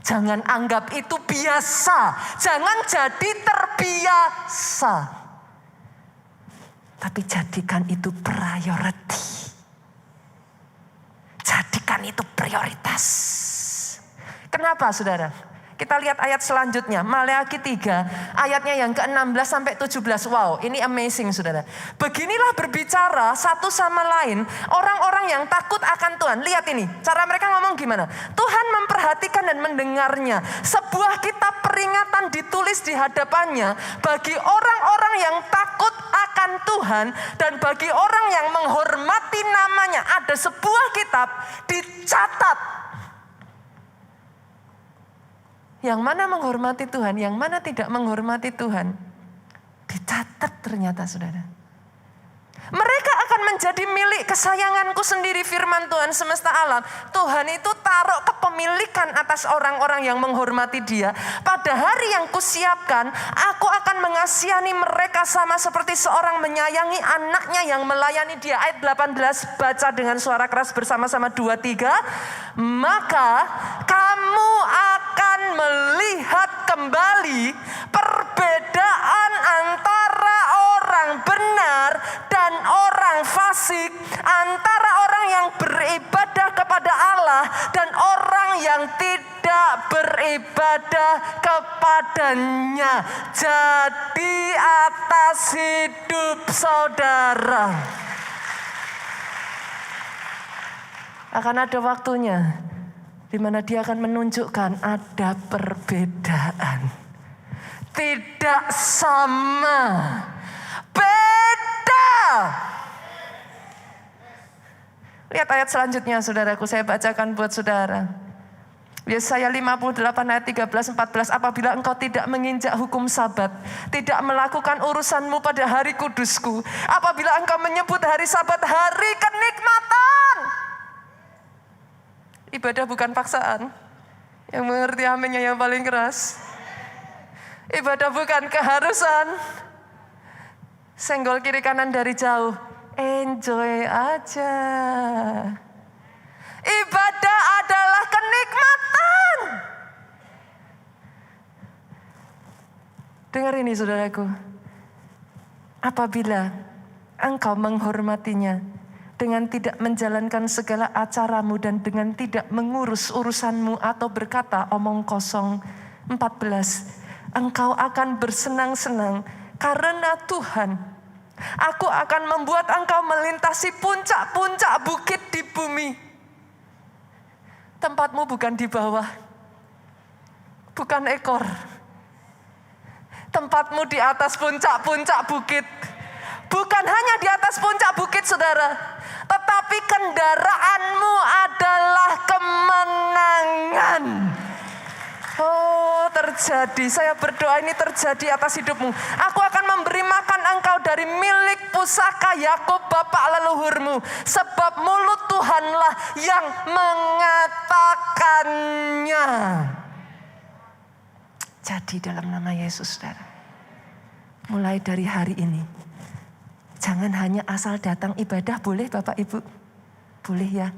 Jangan anggap itu biasa. Jangan jadi terbiasa. Tapi jadikan itu priority. Jadikan itu prioritas. Kenapa saudara? Kita lihat ayat selanjutnya, Maleakhi 3, ayatnya yang ke-16 sampai 17. Wow, ini amazing saudara. Beginilah berbicara satu sama lain orang-orang yang takut akan Tuhan. Lihat ini, cara mereka ngomong gimana. Tuhan memperhatikan dan mendengarnya. Sebuah kitab peringatan ditulis di hadapannya bagi orang-orang yang takut akan Tuhan dan bagi orang yang menghormati namanya. Ada sebuah kitab dicatat. Yang mana menghormati Tuhan, yang mana tidak menghormati Tuhan. Dicatat ternyata saudara. Mereka akan akan menjadi milik kesayanganku sendiri, firman Tuhan semesta alam. Tuhan itu taruh kepemilikan atas orang-orang yang menghormati Dia. Pada hari yang kusiapkan, aku akan mengasihani mereka sama seperti seorang menyayangi anaknya yang melayani Dia. Ayat 18, baca dengan suara keras bersama-sama 2, 3. Maka kamu akan melihat kembali perbedaan antara orang benar dan orang fasik, antara orang yang beribadah kepada Allah dan orang yang tidak beribadah kepadanya. Jadi atas hidup saudara akan ada waktunya di mana Dia akan menunjukkan ada perbedaan. Tidak sama. Beda. Lihat ayat selanjutnya saudaraku, saya bacakan buat saudara. Yesaya 58 ayat 13-14. Apabila engkau tidak menginjak hukum sabat, tidak melakukan urusanmu pada hari kudusku, apabila engkau menyebut hari sabat hari kenikmatan. Ibadah bukan paksaan. Yang mengerti aminnya yang paling keras. Ibadah bukan keharusan. Senggol kiri kanan dari jauh. Enjoy aja. Ibadah adalah kenikmatan. Dengar ini saudaraku. Apabila engkau menghormatinya dengan tidak menjalankan segala acaramu dan dengan tidak mengurus urusanmu atau berkata omong kosong. 14. Engkau akan bersenang-senang karena Tuhan. Aku akan membuat engkau melintasi puncak-puncak bukit di bumi. Tempatmu bukan di bawah, bukan ekor. Tempatmu di atas puncak-puncak bukit. Bukan hanya di atas puncak bukit saudara, tetapi kendaraanmu adalah kemenangan. Oh terjadi, saya berdoa ini terjadi atas hidupmu. Aku akan memberi makan engkau dari milik pusaka Yakub bapak leluhurmu. Sebab mulut Tuhanlah yang mengatakannya. Jadi dalam nama Yesus saudara, mulai dari hari ini, jangan hanya asal datang ibadah, boleh Bapak Ibu? Boleh ya,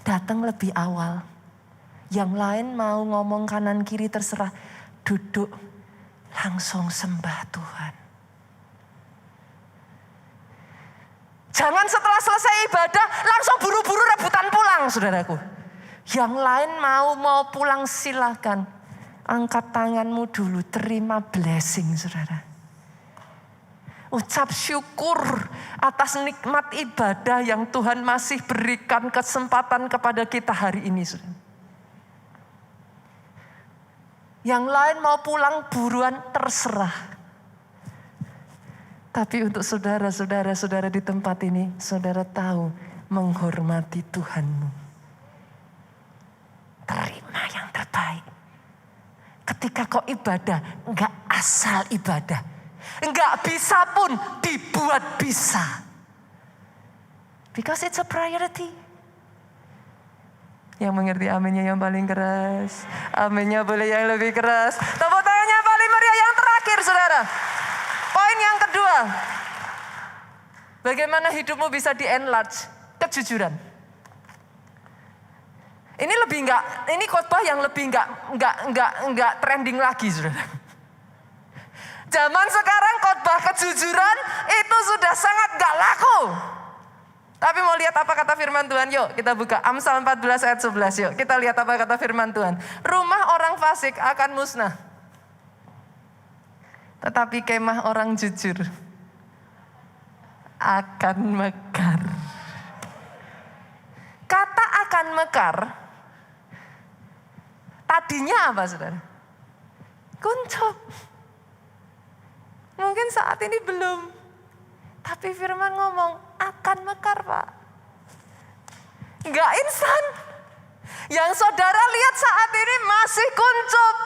datang lebih awal. Yang lain mau ngomong kanan kiri terserah. Duduk, langsung sembah Tuhan. Jangan setelah selesai ibadah, langsung buru-buru rebutan pulang saudaraku. Yang lain mau pulang silakan. Angkat tanganmu dulu, terima blessing saudara. Ucap syukur atas nikmat ibadah yang Tuhan masih berikan kesempatan kepada kita hari ini saudara. Yang lain mau pulang buruan terserah. Tapi untuk saudara di tempat ini, saudara tahu menghormati Tuhanmu. Terima yang terbaik. Ketika kau ibadah, enggak asal ibadah. Enggak bisa pun dibuat bisa. Because it's a priority. Yang mengerti aminnya yang paling keras. Aminnya boleh yang lebih keras. Tepuk tangannya paling meriah yang terakhir saudara. Poin yang kedua. Bagaimana hidupmu bisa di-enlarge? Kejujuran. Ini lebih ini khotbah yang lebih enggak trending lagi saudara. Zaman sekarang khotbah kejujuran itu sudah sangat enggak laku. Tapi mau lihat apa kata firman Tuhan? Yuk kita buka Amsal 14 ayat 11. Yuk kita lihat apa kata firman Tuhan. Rumah orang fasik akan musnah. Tetapi kemah orang jujur akan mekar. Kata akan mekar. Tadinya apa saudara? Kuncup. Mungkin saat ini belum. Tapi firman ngomong akan mekar Pak. Enggak instan. Yang saudara lihat saat ini masih kuncup.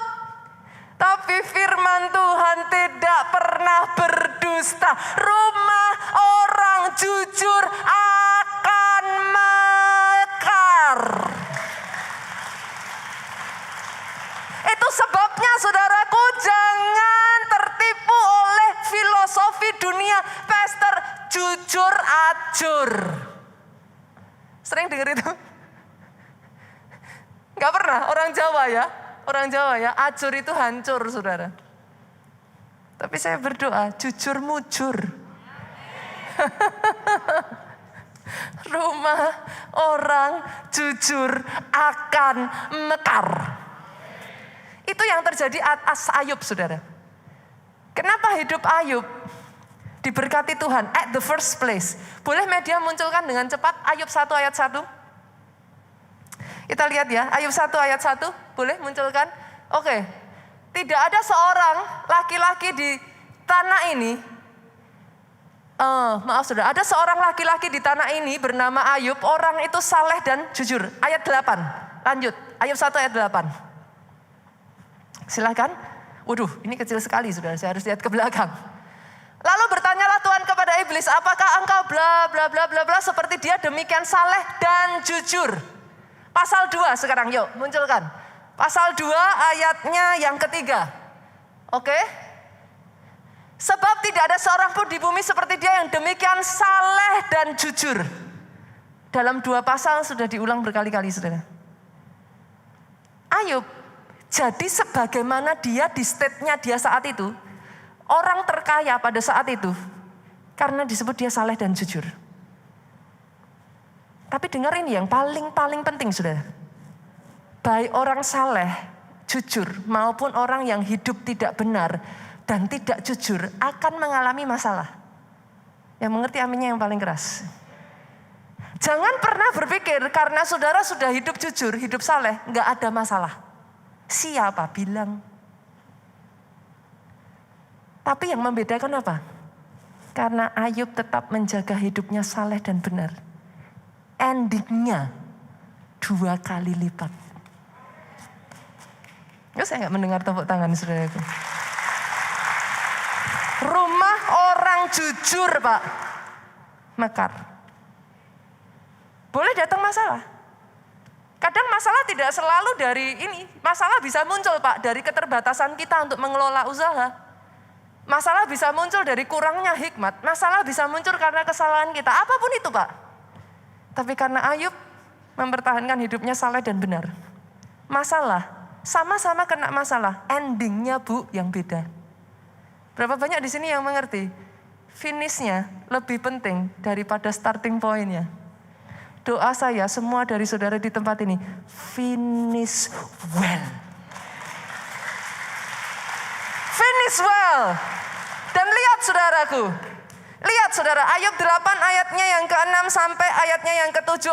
Tapi firman Tuhan tidak pernah berdusta. Rumah orang jujur akan mekar. Itu sebabnya saudaraku, jangan tertipu oleh filosofi dunia. Pastor, jujur ajur. Sering dengar itu? Gak pernah, orang Jawa ya, ajur itu hancur saudara. Tapi saya berdoa, jujur mujur. Rumah orang jujur akan mekar. Itu yang terjadi atas Ayub saudara. Kenapa hidup Ayub diberkati Tuhan at the first place? Boleh media munculkan dengan cepat Ayub 1 ayat 1? Kita lihat ya, Ayub 1 ayat 1, boleh munculkan? Oke, tidak ada seorang laki-laki di tanah ini, maaf saudara, ada seorang laki-laki di tanah ini bernama Ayub, orang itu saleh dan jujur. Ayat 8, lanjut, Ayub 1 ayat 8. Silakan. Waduh, ini kecil sekali saudara, saya harus lihat ke belakang. Lalu bertanyalah Tuhan kepada iblis, apakah engkau bla bla bla bla bla seperti dia demikian saleh dan jujur? Pasal 2 sekarang, yuk munculkan. Pasal 2 ayatnya yang ketiga. Oke? Sebab tidak ada seorang pun di bumi seperti dia yang demikian saleh dan jujur. Dalam 2 pasal sudah diulang berkali-kali saudara. Ayub, jadi sebagaimana dia di state-nya dia saat itu, orang terkaya pada saat itu, karena disebut dia saleh dan jujur. Tapi dengar ini yang paling penting saudara. Baik orang saleh, jujur, maupun orang yang hidup tidak benar dan tidak jujur akan mengalami masalah. Yang mengerti aminnya yang paling keras. Jangan pernah berpikir karena saudara sudah hidup jujur, hidup saleh, nggak ada masalah. Siapa bilang? Tapi yang membedakan apa? Karena Ayub tetap menjaga hidupnya saleh dan benar. Endingnya 2 kali lipat. Saya nggak mendengar tepuk tangan saudaraku. Rumah orang jujur Pak, mekar. Boleh datang masalah. Kadang masalah tidak selalu dari ini. Masalah bisa muncul Pak dari keterbatasan kita untuk mengelola usaha. Masalah bisa muncul dari kurangnya hikmat. Masalah bisa muncul karena kesalahan kita. Apapun itu Pak. Tapi karena Ayub mempertahankan hidupnya saleh dan benar. Masalah, sama-sama kena masalah. Endingnya Bu yang beda. Berapa banyak di sini yang mengerti? Finishnya lebih penting daripada starting point-nya. Doa saya semua dari saudara di tempat ini, finish well. Finish well. Dan lihat saudaraku, lihat saudara, Ayub 8 ayatnya yang ke-6 sampai ayatnya yang ke-7.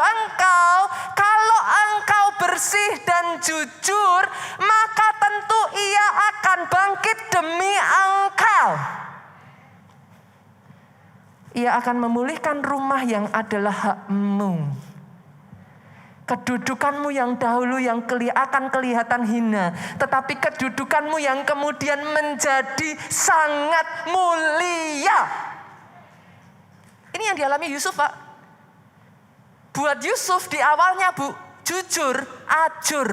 Kalau engkau bersih dan jujur, maka tentu ia akan bangkit demi engkau. Ia akan memulihkan rumah yang adalah hakmu. Kedudukanmu yang dahulu yang akan kelihatan hina. Tetapi kedudukanmu yang kemudian menjadi sangat mulia. Ini yang dialami Yusuf Pak. Buat Yusuf di awalnya Bu, jujur, ajur.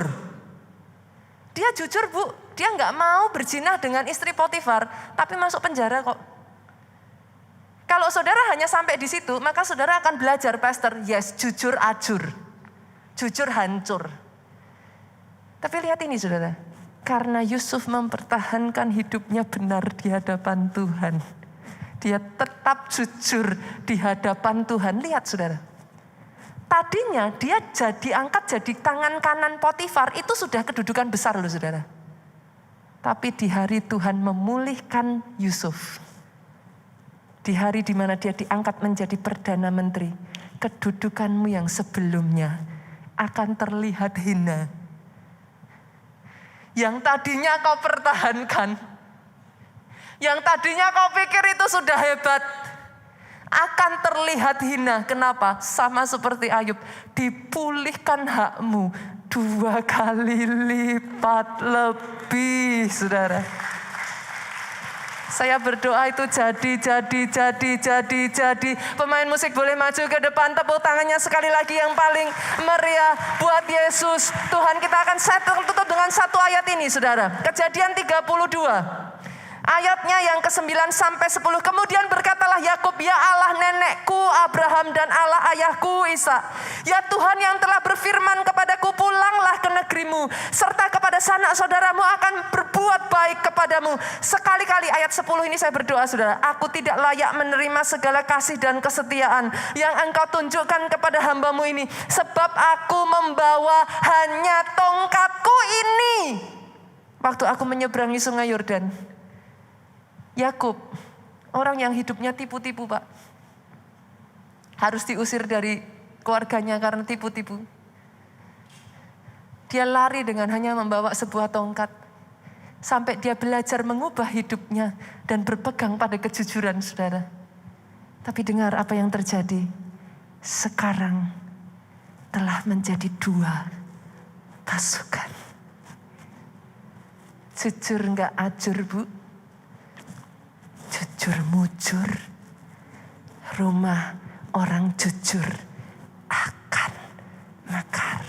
Dia jujur Bu, dia nggak mau berzina dengan istri Potifar, tapi masuk penjara kok. Kalau saudara hanya sampai di situ, maka saudara akan belajar, Pastor, yes, jujur ajur. Jujur hancur. Tapi lihat ini saudara, karena Yusuf mempertahankan hidupnya benar di hadapan Tuhan. Dia tetap jujur di hadapan Tuhan. Lihat saudara, tadinya dia diangkat jadi tangan kanan Potifar, itu sudah kedudukan besar loh saudara. Tapi di hari Tuhan memulihkan Yusuf, di hari di mana dia diangkat menjadi Perdana Menteri, kedudukanmu yang sebelumnya akan terlihat hina. Yang tadinya kau pertahankan, yang tadinya kau pikir itu sudah hebat, akan terlihat hina. Kenapa? Sama seperti Ayub, dipulihkan hakmu 2 kali lipat lebih, saudara. Saya berdoa itu jadi. Pemain musik boleh maju ke depan, tepuk tangannya sekali lagi yang paling meriah buat Yesus. Tuhan, kita akan tutup dengan satu ayat ini, saudara. Kejadian 32. Ayatnya yang ke-9 sampai 10. Kemudian berkatalah Yakub, ya Allah nenekku Abraham dan Allah ayahku Ishak, ya Tuhan yang telah berfirman kepadaku, pulanglah ke negerimu, serta kepada sanak saudaramu akan berbuat baik kepadamu. Sekali-kali ayat 10 ini saya berdoa, saudara, aku tidak layak menerima segala kasih dan kesetiaan yang engkau tunjukkan kepada hambamu ini, sebab aku membawa hanya tongkatku ini. Waktu aku menyeberangi sungai Yordan, Yakub, orang yang hidupnya tipu-tipu, Pak. Harus diusir dari keluarganya karena tipu-tipu. Dia lari dengan hanya membawa sebuah tongkat. Sampai dia belajar mengubah hidupnya dan berpegang pada kejujuran, saudara. Tapi dengar apa yang terjadi. Sekarang telah menjadi 2 pasukan. Jujur enggak ajur, Bu? Jujur mujur, rumah orang jujur akan mekar.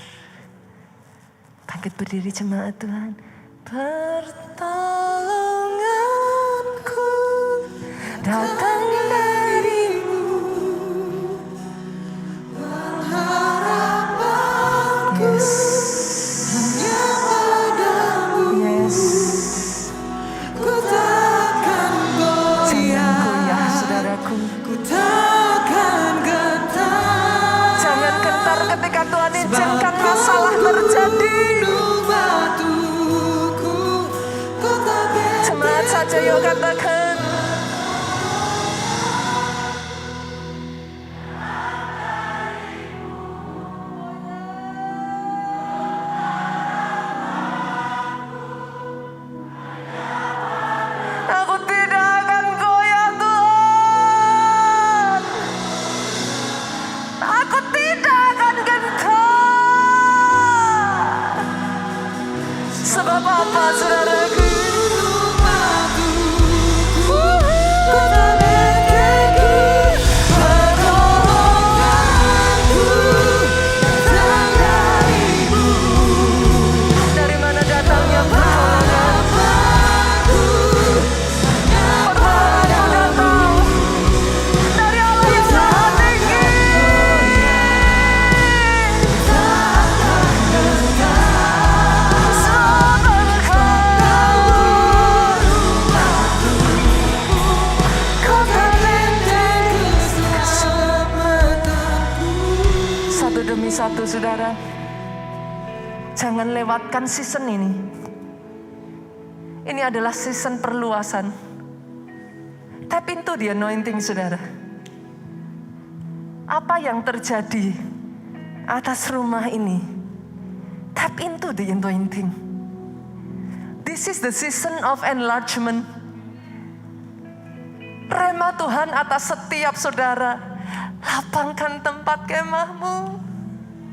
Bangkit berdiri jemaat Tuhan. Pertolonganku datang darimu, harapanku hanya padamu. Yes. Jangan gentar ketika Tuhan izinkan masalah terjadi. Jemaat saja yuk katakan. Aku tidak akan goyah, Tuhan. Aku tidak akan gentar. Sebab apa, saudaraku? Dari mana datangnya pertolonganku? Pertolonganku datang dari Allah yang Maha Tinggi. Satu demi satu, saudara. Jangan lewatkan season ini. Ini adalah season perluasan. Tap into the anointing, saudara. Apa yang terjadi atas rumah ini? Tap into the anointing. This is the season of enlargement. Rema Tuhan atas setiap saudara. Lapangkan tempat kemahmu.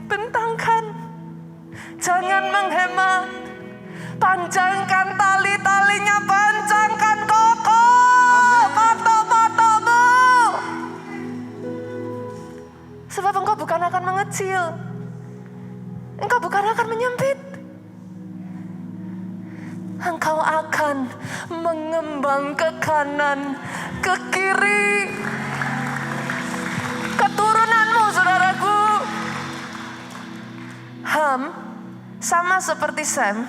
Bentangkan. Jangan menghemat. Panjangkan tali-talinya. Panjangkan kokoh patok-patokmu. Sebab engkau bukan akan mengecil. Engkau bukan akan menyempit. Engkau akan mengembang ke kanan, ke kiri. Keturunanmu, saudaraku. Ham sama seperti Sem,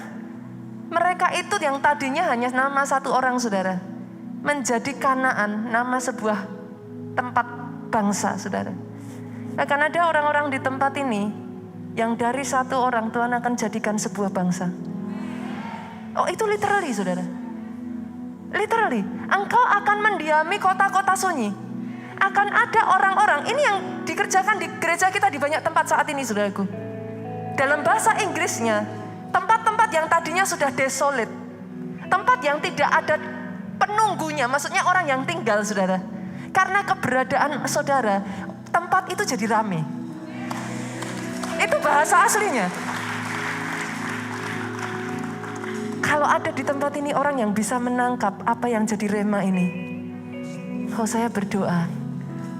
mereka itu yang tadinya hanya nama satu orang, saudara, menjadi Kanaan, nama sebuah tempat bangsa, saudara. Akan ada orang-orang di tempat ini yang dari satu orang Tuhan akan jadikan sebuah bangsa. Oh, itu literally, saudara. Literally, engkau akan mendiami kota-kota sunyi. Akan ada orang-orang, ini yang dikerjakan di gereja kita di banyak tempat saat ini, saudaraku. Dalam bahasa Inggrisnya, tempat-tempat yang tadinya sudah desolate, tempat yang tidak ada penunggunya, maksudnya orang yang tinggal, saudara. Karena keberadaan saudara, tempat itu jadi rame. Itu bahasa aslinya. Kalau ada di tempat ini orang yang bisa menangkap apa yang jadi rema ini. Saya berdoa,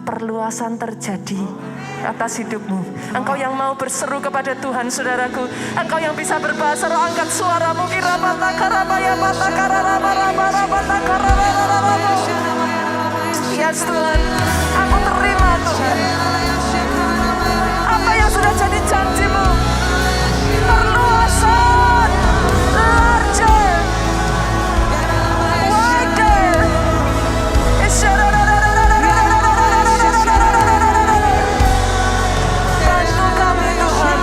perluasan terjadi atas hidupmu. Engkau yang mau berseru kepada Tuhan, saudaraku. Engkau yang bisa berbahasa roh, angkat suaramu. Yes Tuhan, aku terima Tuhan. Apa yang sudah jadi janjimu, perluasan, larger, wider. Bantu kami Tuhan,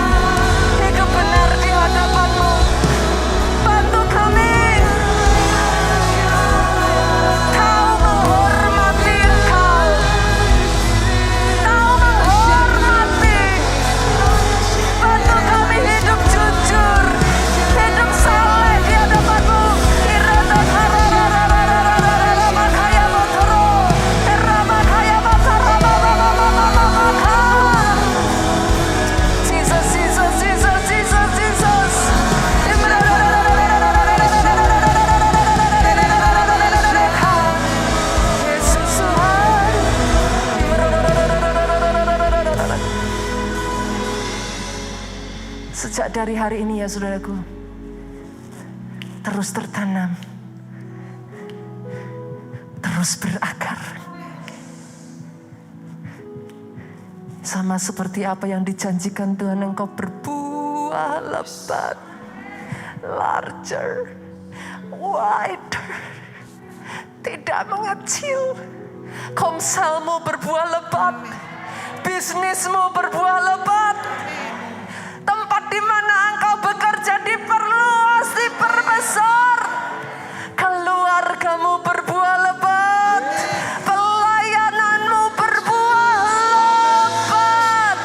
hidup benar di hadapan-Mu. Bantu kami tahu menghormati Engkau, tahu menghormati. Bantu kami hidup jujur, hidup saleh di hadapan-Mu. Jesus, Jesus, Jesus, Jesus, Jesus. Yesus Tuhan. Sejak dari hari ini ya saudaraku, terus tertanam, terus berakar. Sama seperti apa yang dijanjikan Tuhan, engkau berbuah lebat, larger, wider, tidak mengecil. Komselmu berbuah lebat, bisnismu berbuah lebat. Tempat di mana engkau bekerja diperluas, diperbesar. Keluargamu berbuah lebat, pelayananmu berbuah lebat.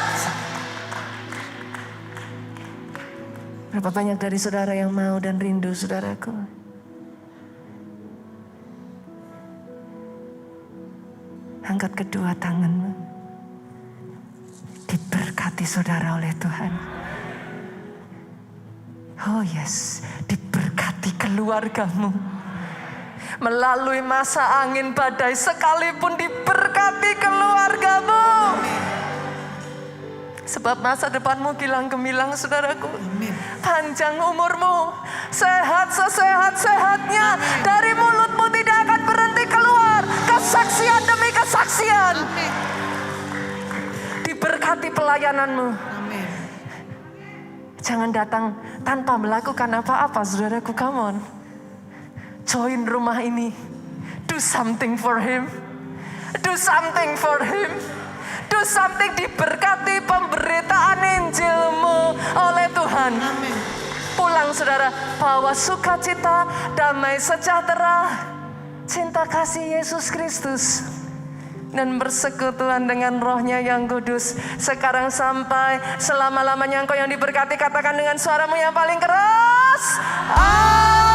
Berapa banyak dari saudara yang mau dan rindu, saudaraku? Angkat kedua tanganmu. Diberkati saudara oleh Tuhan. Oh yes, diberkati keluargamu. Melalui masa angin badai sekalipun diberkati keluargamu. Sebab masa depanmu gilang gemilang, saudaraku. Panjang umurmu, sehat sesehat-sehatnya. Dari mulutmu tidak akan berhenti keluar kesaksian demi kesaksian. Diberkati pelayananmu. Jangan datang tanpa melakukan apa-apa, saudaraku. Come on. Join rumah ini. Do something for Him. Do something for Him. Do something, diberkati pemberitaan Injilmu oleh Tuhan. Amen. Pulang saudara, bawa sukacita, damai sejahtera, cinta kasih Yesus Kristus, dan bersekutuan dengan Roh-Nya yang kudus, sekarang sampai selama-lamanya. Engkau yang diberkati, katakan dengan suaramu yang paling keras. Amin.